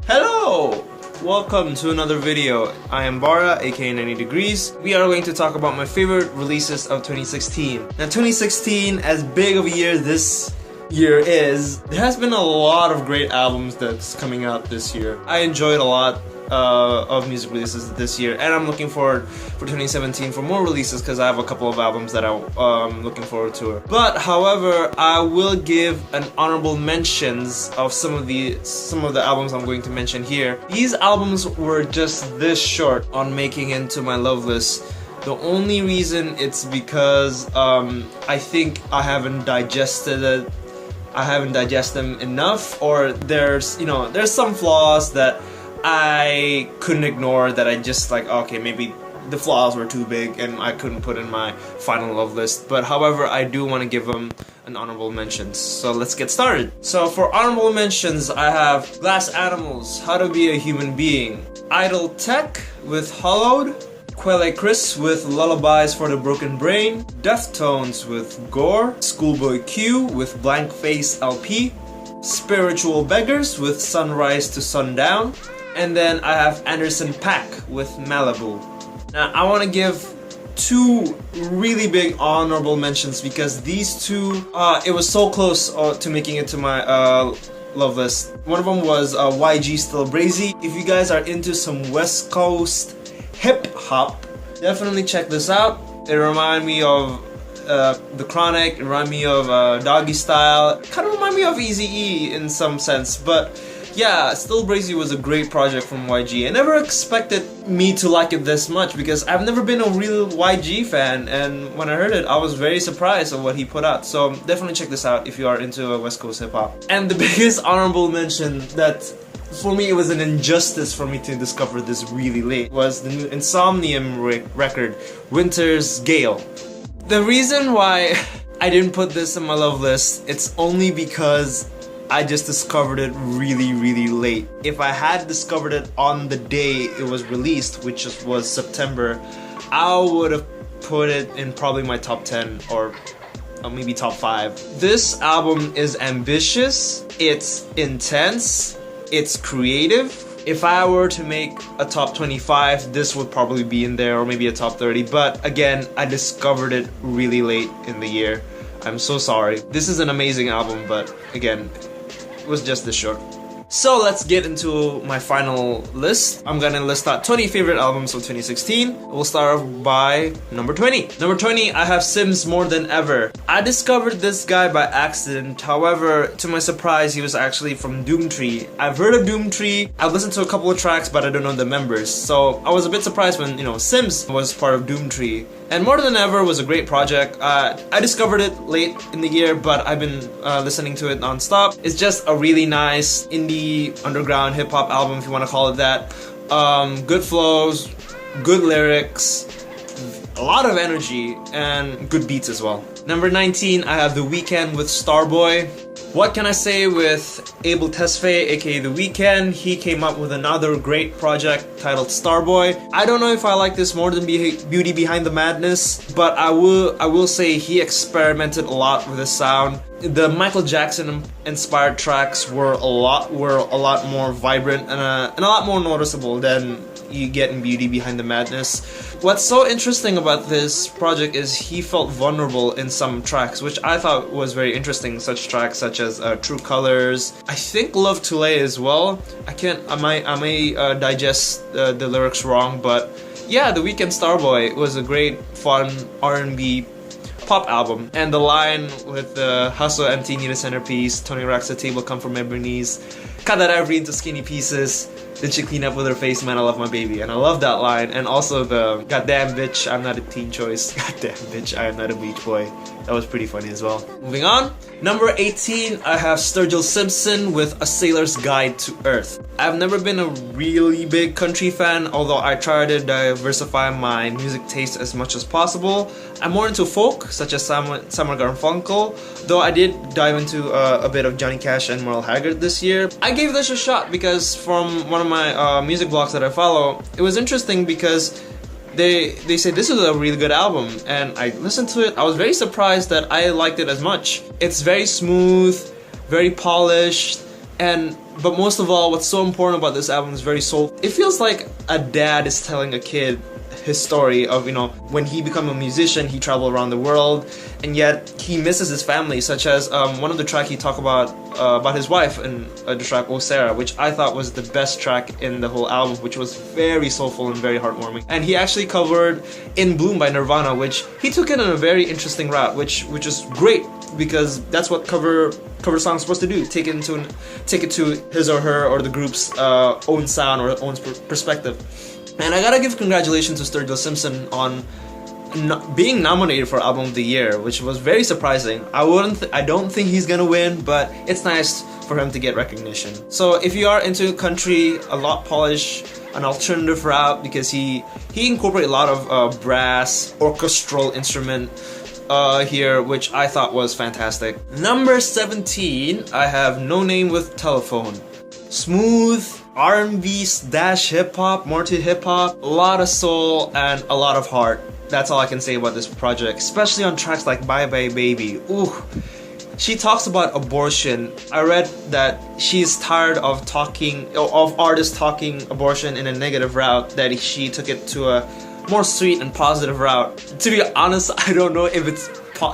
Hello! Welcome to another video. I am Bara, aka 90 Degrees. We are going to talk about my favorite releases of 2016. Now 2016, as big of a year this year is, there has been a lot of great albums that's coming out this year. I enjoyed a lot of music releases this year, and I'm looking forward for 2017 for more releases because I have a couple of albums that I'm looking forward to. But however, I will give an honorable mentions of some of the albums I'm going to mention here. These albums were just this short on making into my love list. The only reason it's because I think I haven't digested it. I haven't digested them enough, or there's some flaws that I couldn't ignore, that I just like, okay, maybe the flaws were too big and I couldn't put in my final love list. But however, I do want to give them an honorable mentions. So let's get started. So for honorable mentions, I have Glass Animals, How to Be a Human Being, Idle Tech with Hollowed, Quelle Chris with Lullabies for the Broken Brain, Deftones with Gore, Schoolboy Q with Blank Face LP, Spiritual Beggars with Sunrise to Sundown, and then I have Anderson .Paak with Malibu. Now I want to give two really big honorable mentions because these two, it was so close to making it to my love list. One of them was YG Still Brazy. If you guys are into some West Coast hip hop, definitely check this out. It reminded me of The Chronic, it reminded me of Doggy Style, kind of reminded me of Eazy-E in some sense, but yeah, Still Brazy was a great project from YG. I never expected me to like it this much because I've never been a real YG fan, and when I heard it, I was very surprised of what he put out. So definitely check this out if you are into West Coast hip hop. And the biggest honorable mention that for me it was an injustice for me to discover this really late was the new Insomnium record, Winter's Gale. The reason why I didn't put this in my love list, it's only because I just discovered it really late. If I had discovered it on the day it was released, which was September, I would have put it in probably my top 10 or maybe top 5. This album is ambitious, it's intense, it's creative. If I were to make a top 25, this would probably be in there, or maybe a top 30. But again, I discovered it really late in the year. I'm so sorry. This is an amazing album, but again, it was just this short. So let's get into my final list. I'm gonna list out 20 favorite albums of 2016. We'll start off by number 20. Number 20, I have Sims More Than Ever. I discovered this guy by accident. However, to my surprise, he was actually from Doomtree. I've heard of Doomtree. I've listened to a couple of tracks, but I don't know the members. So I was a bit surprised when, Sims was part of Doomtree. And More Than Ever was a great project. I discovered it late in the year, but I've been listening to it non-stop. It's just a really nice indie underground hip-hop album, if you want to call it that. Good flows, good lyrics, a lot of energy, and good beats as well. Number 19, I have The Weeknd with Starboy. What can I say with Abel Tesfaye, aka The Weeknd? He came up with another great project titled Starboy. I don't know if I like this more than Beauty Behind the Madness, but I will say he experimented a lot with the sound. The Michael Jackson inspired tracks were a lot more vibrant and a lot more noticeable than you get in Beauty Behind the Madness. What's so interesting about this project is he felt vulnerable in some tracks, which I thought was very interesting. Such tracks such as True Colors, I think Love to Lay as well. I may digest the lyrics wrong, but yeah, The Weeknd Starboy was a great, fun R&B pop album. And the line with the hustle empty, need a centerpiece, Tony racks the table, come from ebony's, cut that ivory into skinny pieces, then she clean up with her face, man, I love my baby. And I love that line. And also the goddamn bitch, I'm not a teen choice, goddamn bitch, I am not a beach boy. That was pretty funny as well. Moving on. Number 18, I have Sturgill Simpson with A Sailor's Guide to Earth. I've never been a really big country fan, although I try to diversify my music taste as much as possible. I'm more into folk, such as Simon Garfunkel, though I did dive into a bit of Johnny Cash and Merle Haggard this year. I gave this a shot because from one of my music blogs that I follow, it was interesting because they said this is a really good album, and I listened to it. I was very surprised that I liked it as much. It's very smooth, very polished, But most of all, what's so important about this album is very soulful. It feels like a dad is telling a kid his story of, when he became a musician, he traveled around the world, and yet he misses his family, such as one of the track he talked about his wife in the track Oh Sarah, which I thought was the best track in the whole album, which was very soulful and very heartwarming. And he actually covered In Bloom by Nirvana, which he took it in a very interesting route, which is great, because that's what cover songs supposed to do. Take it to his or her or the group's own sound or own perspective. And I gotta give congratulations to Sturgill Simpson on being nominated for Album of the Year, which was very surprising. I don't think he's gonna win, but it's nice for him to get recognition. So if you are into country, a lot polished, an alternative route, because he incorporated a lot of brass, orchestral instrument here, which I thought was fantastic. Number 17, I have No Name with Telephone. Smooth R&B dash hip-hop, more to hip-hop, a lot of soul and a lot of heart. That's all I can say about this project, especially on tracks like Bye Bye Baby. Ooh, she talks about abortion. I read that she's tired of artists talking abortion in a negative route, that she took it to a more sweet and positive route. To be honest, I don't know if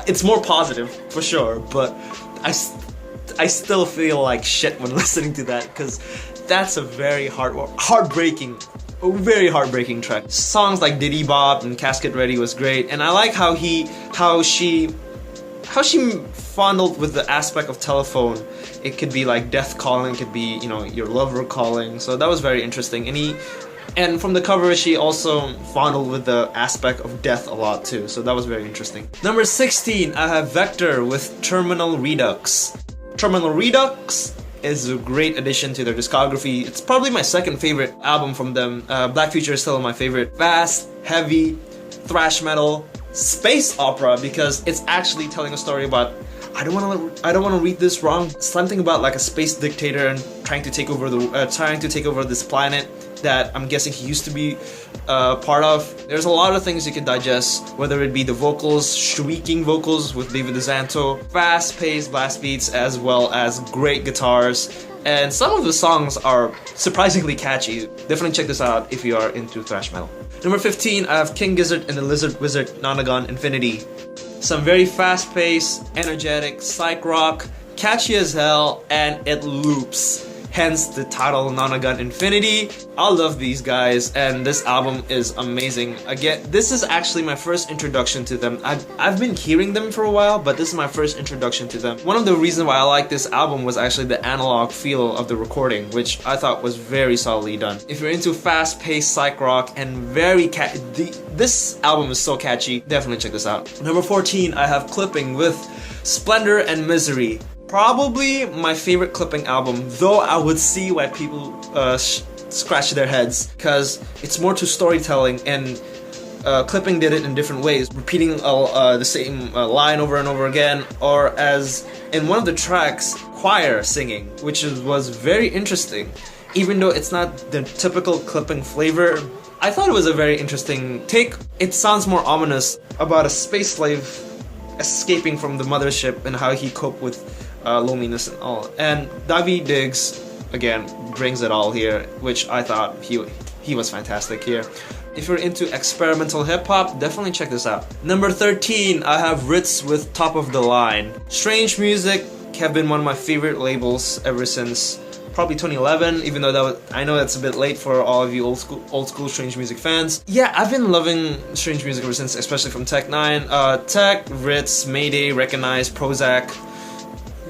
it's more positive for sure, but I still feel like shit when listening to that, because that's a very heartbreaking track. Songs like Diddy Bop and Casket Ready was great, and I like how she fondled with the aspect of telephone. It could be like death calling, it could be your lover calling. So that was very interesting. And from the cover, she also fondled with the aspect of death a lot too. So that was very interesting. Number 16, I have Vector with Terminal Redux. Terminal Redux is a great addition to their discography. It's probably my second favorite album from them. Black Future is still my favorite. Fast, heavy, thrash metal, space opera, because it's actually telling a story about, I don't want to read this wrong, something about like a space dictator and trying to take over this planet that I'm guessing he used to be part of. There's a lot of things you can digest, whether it be the vocals, shrieking vocals with David DeSanto, fast-paced blast beats, as well as great guitars, and some of the songs are surprisingly catchy. Definitely check this out if you are into thrash metal. Number 15, I have King Gizzard and the Lizard Wizard Nonagon Infinity. Some very fast-paced, energetic, psych rock, catchy as hell, and it loops. Hence the title Nonagon Infinity. I love these guys, and this album is amazing. Again, this is actually my first introduction to them. I've been hearing them for a while, but this is my first introduction to them. One of the reasons why I like this album was actually the analog feel of the recording, which I thought was very solidly done. If you're into fast-paced psych rock and very this album is so catchy, definitely check this out. Number 14, I have Clipping with Splendor and Misery. Probably my favorite Clipping album, though I would see why people scratch their heads, because it's more to storytelling, and Clipping did it in different ways, repeating the same line over and over again, or as in one of the tracks, choir singing, which was very interesting. Even though it's not the typical Clipping flavor, I thought it was a very interesting take. It sounds more ominous about a space slave escaping from the mothership and how he coped with loneliness and all. And Daveed Diggs again brings it all here, which I thought he was fantastic here. If you're into experimental hip-hop, definitely check this out. Number 13, I have Ritz with Top of the Line. Strange Music have been one of my favorite labels ever since probably 2011, even though I know that's a bit late for all of you old school Strange Music fans. Yeah, I've been loving Strange Music ever since, especially from Tech 9. Tech, Ritz, Mayday, Recognize, Prozac.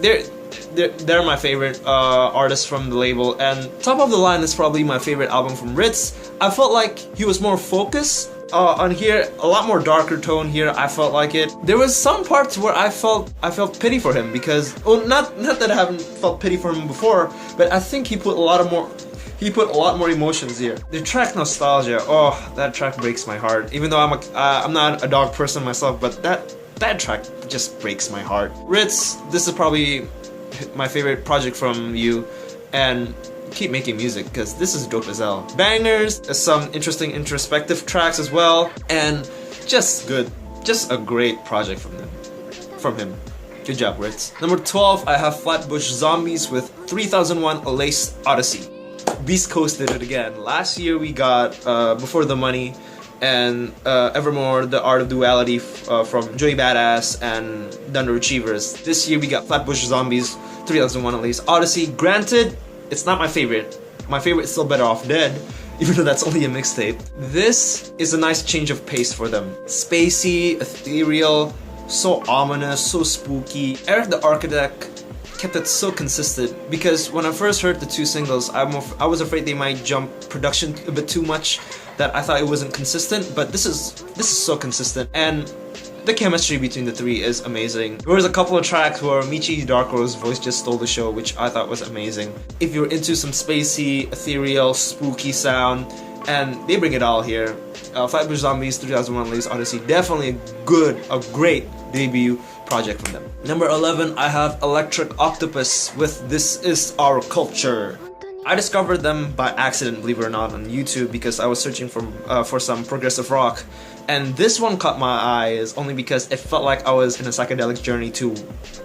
They're my favorite artists from the label, and Top of the Line is probably my favorite album from Ritz. I felt like he was more focused on here, a lot more darker tone here. I felt like it. There was some parts where I felt pity for him, because not that I haven't felt pity for him before, but I think he put a lot more emotions here. The track Nostalgia, oh, that track breaks my heart. Even though I'm not a dog person myself, but that track just breaks my heart. Ritz, this is probably my favorite project from you, and keep making music, because this is dope as hell. Bangers, some interesting introspective tracks as well, and just good. Just a great project from him. Good job, Ritz. Number 12, I have Flatbush Zombies with 3001 A Lace Odyssey. Beast Coast did it again. Last year we got Before the Money and Evermore, The Art of Duality from Joey Badass and The Underachievers. This year we got Flatbush Zombies, 3001 A Lace Odyssey. Granted, it's not my favorite. My favorite is still Better Off Dead, even though that's only a mixtape. This is a nice change of pace for them. Spacey, ethereal, so ominous, so spooky. Eric the Architect kept it so consistent, because when I first heard the two singles, I was afraid they might jump production a bit too much, that I thought it wasn't consistent, but this is so consistent, and the chemistry between the three is amazing. There was a couple of tracks where Michi Dark Rose's voice just stole the show, which I thought was amazing. If you're into some spacey, ethereal, spooky sound, and they bring it all here. Flatbush Zombies, 3001 Lace Odyssey, definitely a great debut project from them. Number 11, I have Electric Octopus with This Is Our Culture. I discovered them by accident, believe it or not, on YouTube because I was searching for some progressive rock, and this one caught my eyes only because it felt like I was in a psychedelic journey to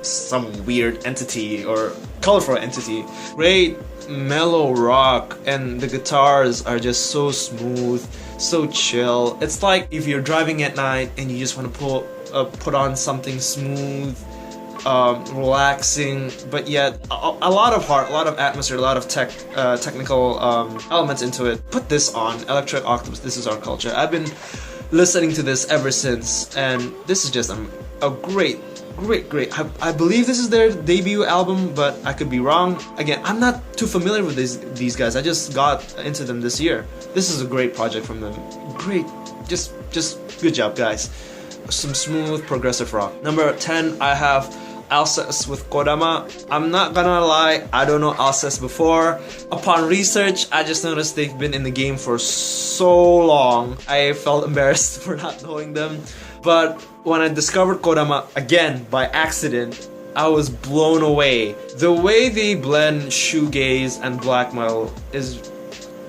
some weird entity or colorful entity. Great mellow rock, and the guitars are just so smooth, so chill. It's like if you're driving at night and you just want to put on something smooth, relaxing, but yet a lot of heart, a lot of atmosphere, a lot of technical elements into it. Put this on, Electric Octopus, This Is Our Culture. I've been listening to this ever since, and this is just a great. I believe this is their debut album, but I could be wrong. Again, I'm not too familiar with these guys. I just got into them this year. This is a great project from them. Great, just good job, guys. Some smooth progressive rock. Number 10, I have Alcest with Kodama. I'm not gonna lie, I don't know Alcest before. Upon research, I just noticed they've been in the game for so long. I felt embarrassed for not knowing them. But when I discovered Kodama, again, by accident, I was blown away. The way they blend shoegaze and black metal is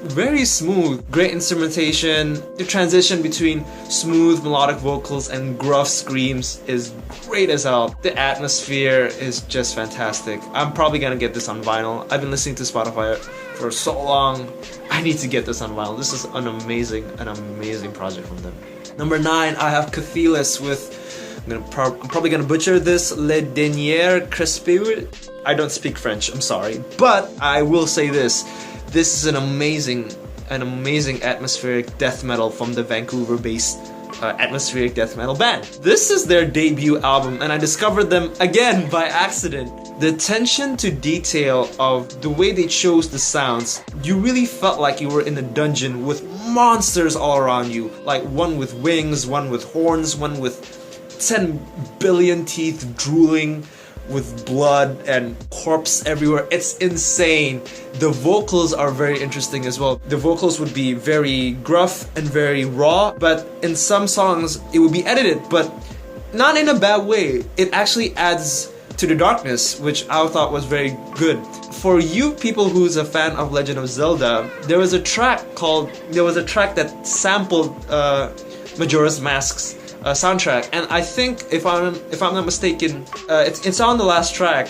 very smooth. Great instrumentation. The transition between smooth melodic vocals and gruff screams is great as hell. The atmosphere is just fantastic. I'm probably gonna get this on vinyl. I've been listening to Spotify for so long. I need to get this on vinyl. This is an amazing project from them. Number 9, I have Cathilis with, I'm probably gonna butcher this, Le Dernier Crespeur. I don't speak French, I'm sorry, but I will say this. This is an amazing atmospheric death metal from the Vancouver-based atmospheric death metal band. This is their debut album, and I discovered them again by accident. The attention to detail of the way they chose the sounds, you really felt like you were in a dungeon with monsters all around you. Like one with wings, one with horns, one with 10 billion teeth drooling with blood and corpse everywhere. It's insane. The vocals are very interesting as well. The vocals would be very gruff and very raw, but in some songs it would be edited, but not in a bad way. It actually adds to the darkness, which I thought was very good. For you people who's a fan of Legend of Zelda, there was a track that sampled Majora's Mask's soundtrack, and I think if I'm not mistaken, it's on the last track.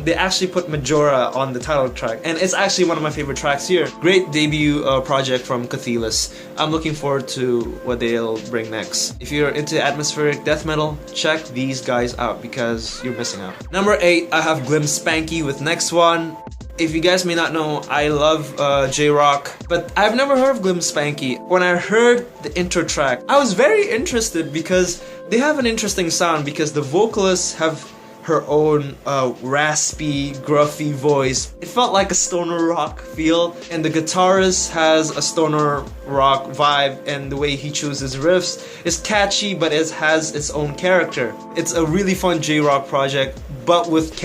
They actually put Majora on the title track, and it's actually one of my favorite tracks here. Great debut project from Cathilis. I'm looking forward to what they'll bring next. If you're into atmospheric death metal, check these guys out because you're missing out. Number 8, I have Glim Spanky with Next One. If you guys may not know, I love J-Rock, but I've never heard of Glim Spanky. When I heard the intro track, I was very interested because they have an interesting sound, because the vocalists have her own raspy, gruffy voice. It felt like a stoner rock feel, and the guitarist has a stoner rock vibe, and the way he chooses riffs is catchy, but it has its own character. It's a really fun J-Rock project, but with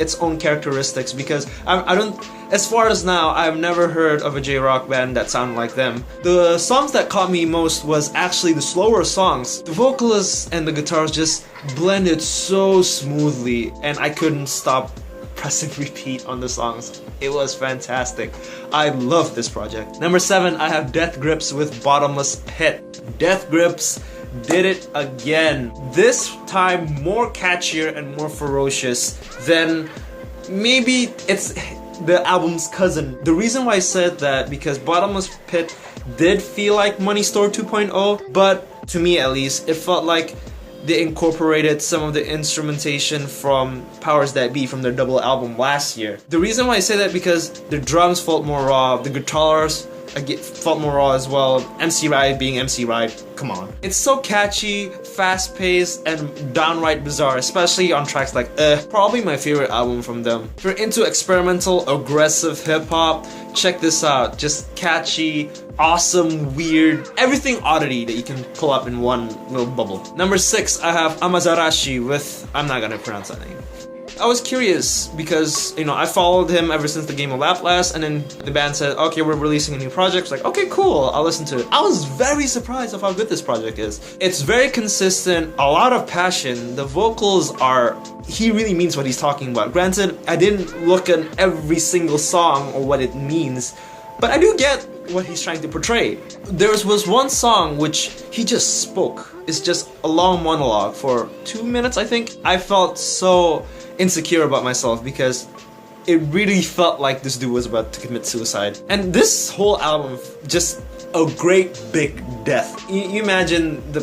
its own characteristics, because as far as now, I've never heard of a J-Rock band that sounded like them. The songs that caught me most was actually the slower songs. The vocalists and the guitars just blended so smoothly, and I couldn't stop pressing repeat on the songs. It was fantastic. I love this project. Number 7, I have Death Grips with Bottomless Pit. Death Grips did it again. This time more catchier and more ferocious than maybe it's the album's cousin. The reason why I said that because Bottomless Pit did feel like Money Store 2.0, but to me at least, it felt like they incorporated some of the instrumentation from Powers That Be from their double album last year. The reason why I say that because the drums felt more raw, the guitars felt more raw as well. MC Ride being MC Ride, come on. It's so catchy, fast-paced, and downright bizarre, especially on tracks like probably my favorite album from them. If you're into experimental, aggressive hip-hop, check this out. Just catchy, awesome, weird, everything oddity that you can pull up in one little bubble. Number 6, I have Amazarashi with, I'm not gonna pronounce that name. I was curious because, you know, I followed him ever since the Game of Laplace, and then the band said, okay, we're releasing a new project. It's like, okay, cool, I'll listen to it. I was very surprised of how good this project is. It's very consistent, a lot of passion. The vocals are, he really means what he's talking about. Granted, I didn't look at every single song or what it means, but I do get what he's trying to portray. There was one song which he just spoke. It's just a long monologue for 2 minutes, I think. I felt so insecure about myself because it really felt like this dude was about to commit suicide. And this whole album, just a great big death. You imagine the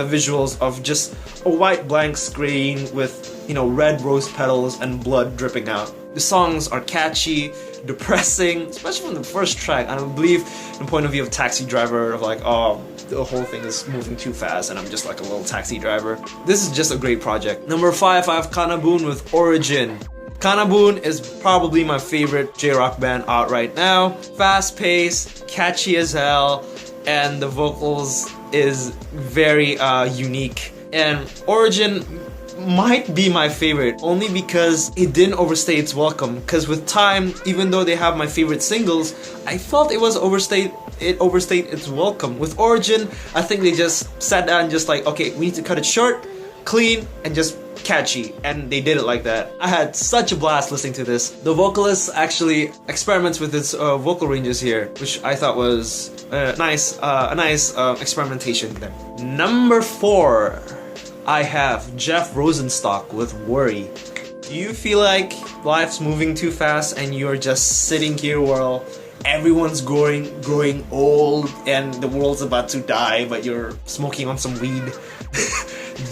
visuals of just a white blank screen with, you know, red rose petals and blood dripping out. The songs are catchy, depressing, especially from the first track. And I believe from the point of view of Taxi Driver, of like, oh, the whole thing is moving too fast and I'm just like a little taxi driver. This is just a great project. Number 5, I have Kanabun with Origin. Kanabun is probably my favorite J-rock band out right now. Fast-paced, catchy as hell, and the vocals is very unique. And Origin might be my favorite only because it didn't overstay its welcome. Because with time, even though they have my favorite singles, I felt it overstayed its welcome. With Origin, I think they just sat down and just like, okay, we need to cut it short, clean, and just catchy, and they did it like that. I had such a blast listening to this. The vocalist actually experiments with its vocal ranges here, which I thought was a nice experimentation there. Number 4, I have Jeff Rosenstock with Worry. Do you feel like life's moving too fast and you're just sitting here while everyone's growing old and the world's about to die, but you're smoking on some weed?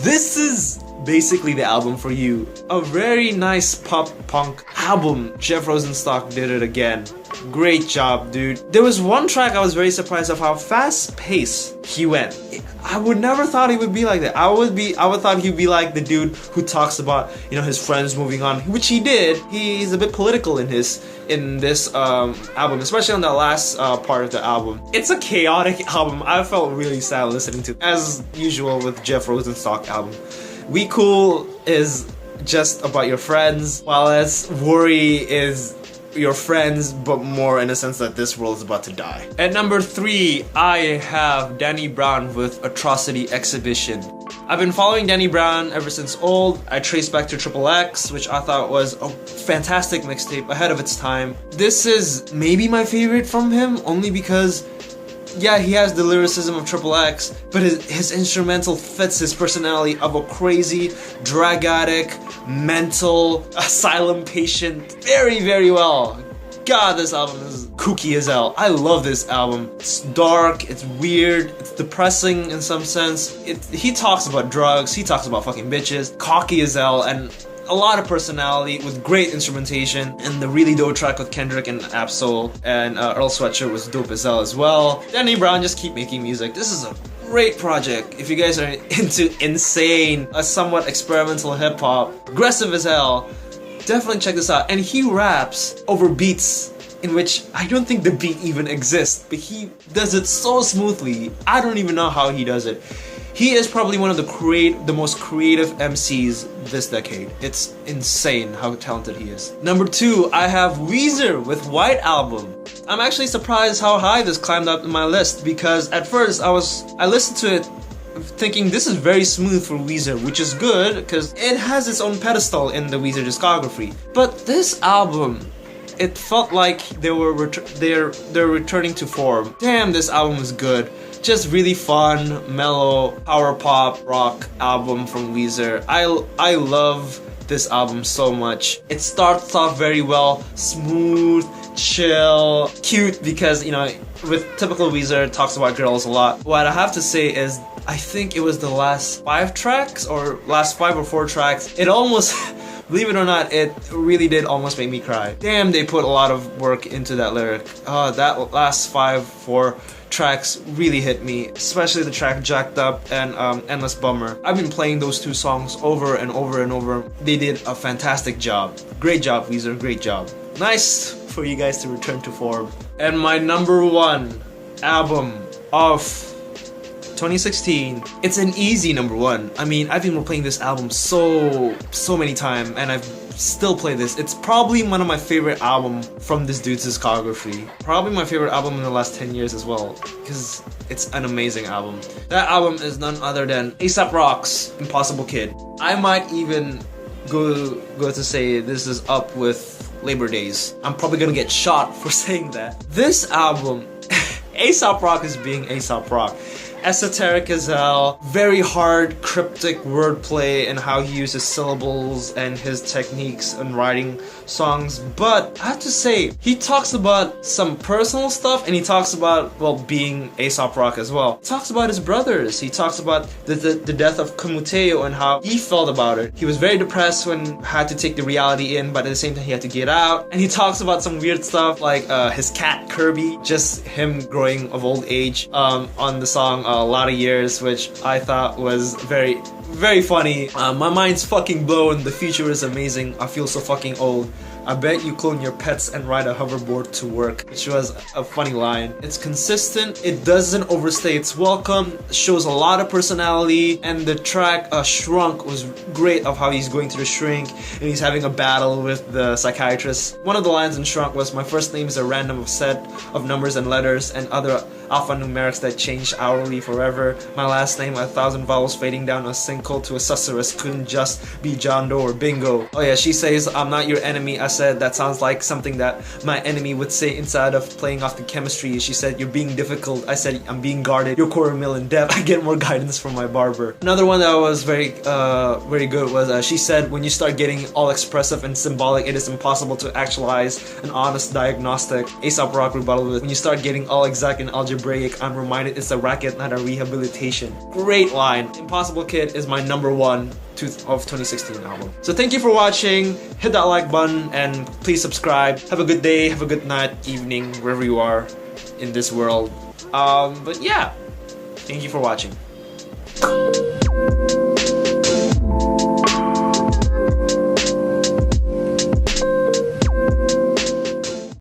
This is basically the album for you. A very nice pop punk album. Jeff Rosenstock did it again. Great job, dude. There was one track I was very surprised of how fast paced he went. I would never thought he would be like that. I would thought he'd be like the dude who talks about, you know, his friends moving on, which he did. He's a bit political in this album, especially on the last part of the album. It's a chaotic album. I felt really sad listening to it, as usual with Jeff Rosenstock album. We Cool is just about your friends, while as Worry is your friends, but more in a sense that this world is about to die. At number 3, I have Danny Brown with Atrocity Exhibition. I've been following Danny Brown ever since Old. I traced back to XXX, which I thought was a fantastic mixtape ahead of its time. This is maybe my favorite from him, only because yeah, he has the lyricism of XXX, but his instrumental fits his personality of a crazy, drug addict, mental, asylum patient very, very well. God, this album is kooky as hell. I love this album. It's dark, it's weird, it's depressing in some sense. He talks about drugs, he talks about fucking bitches, cocky as hell, and a lot of personality with great instrumentation. And the really dope track with Kendrick and Absol and Earl Sweatshirt was dope as hell as well. Danny Brown, just keep making music. This is a great project. If you guys are into insane, somewhat experimental hip-hop, aggressive as hell, definitely check this out. And he raps over beats in which I don't think the beat even exists, but he does it so smoothly. I don't even know how he does it. He is probably one of the most creative MCs this decade. It's insane how talented he is. Number 2, I have Weezer with White Album. I'm actually surprised how high this climbed up in my list, because at first I listened to it thinking this is very smooth for Weezer, which is good because it has its own pedestal in the Weezer discography. But this album, it felt like they're returning to form. Damn, this album is good. just really fun, mellow, power pop, rock album from Weezer. I love this album so much. It starts off very well, smooth, chill, cute, because, you know, with typical Weezer, it talks about girls a lot. What I have to say is, I think it was the last 5 tracks, or last 5 or 4 tracks, it almost, believe it or not, it really did almost make me cry. Damn, they put a lot of work into that lyric. That last 4 tracks really hit me, especially the track Jacked Up and Endless Bummer. I've been playing those 2 songs over and over and over. They did a fantastic job. Great job, Weezer, great job. Nice for you guys to return to form. And my number 1 album of 2016, it's an easy number 1. I mean, I've been replaying this album so many times, and I've still play this. It's probably one of my favorite album from this dude's discography. Probably my favorite album in the last 10 years as well, because it's an amazing album. That album is none other than A$AP Rock's Impossible Kid. I might even go to say this is up with Labor Days. I'm probably gonna get shot for saying that. This album, A$AP Rock is being A$AP Rock. Esoteric as hell, very hard cryptic wordplay and how he uses syllables and his techniques in writing songs. But I have to say, he talks about some personal stuff, and he talks about, well, being A$AP Rock as well. He talks about his brothers. He talks about the death of Kumuteo and how he felt about it. He was very depressed when had to take the reality in, but at the same time he had to get out. And he talks about some weird stuff like his cat Kirby, just him growing of old age on the song A Lot of Years, which I thought was very funny. My mind's fucking blown. The future is amazing. I feel so fucking old. I bet you clone your pets and ride a hoverboard to work, which was a funny line. It's consistent, it doesn't overstay its welcome, shows a lot of personality, and the track Shrunk was great of how he's going to the shrink and he's having a battle with the psychiatrist. One of the lines in Shrunk was, "My first name is a random set of numbers and letters and other alphanumerics that change hourly forever. My last name, 1,000 vowels fading down a sinkhole to a susurrus, couldn't just be John Doe or Bingo." Oh yeah, she says, "I'm not your enemy." I said, "That sounds like something that my enemy would say inside of playing off the chemistry." She said, "You're being difficult." I said, "I'm being guarded. You're quarter mil in debt. I get more guidance from my barber." Another one that was very good was, she said, "When you start getting all expressive and symbolic, it is impossible to actualize an honest diagnostic." A$AP Rock rebuttal with, "When you start getting all exact and algebraic, I'm reminded it's a racket, not a rehabilitation." Great line. Impossible Kid is my number 1 of 2016 album. So thank you for watching. Hit that like button and please subscribe. Have a good day, have a good night, evening, wherever you are in this world. But yeah, thank you for watching.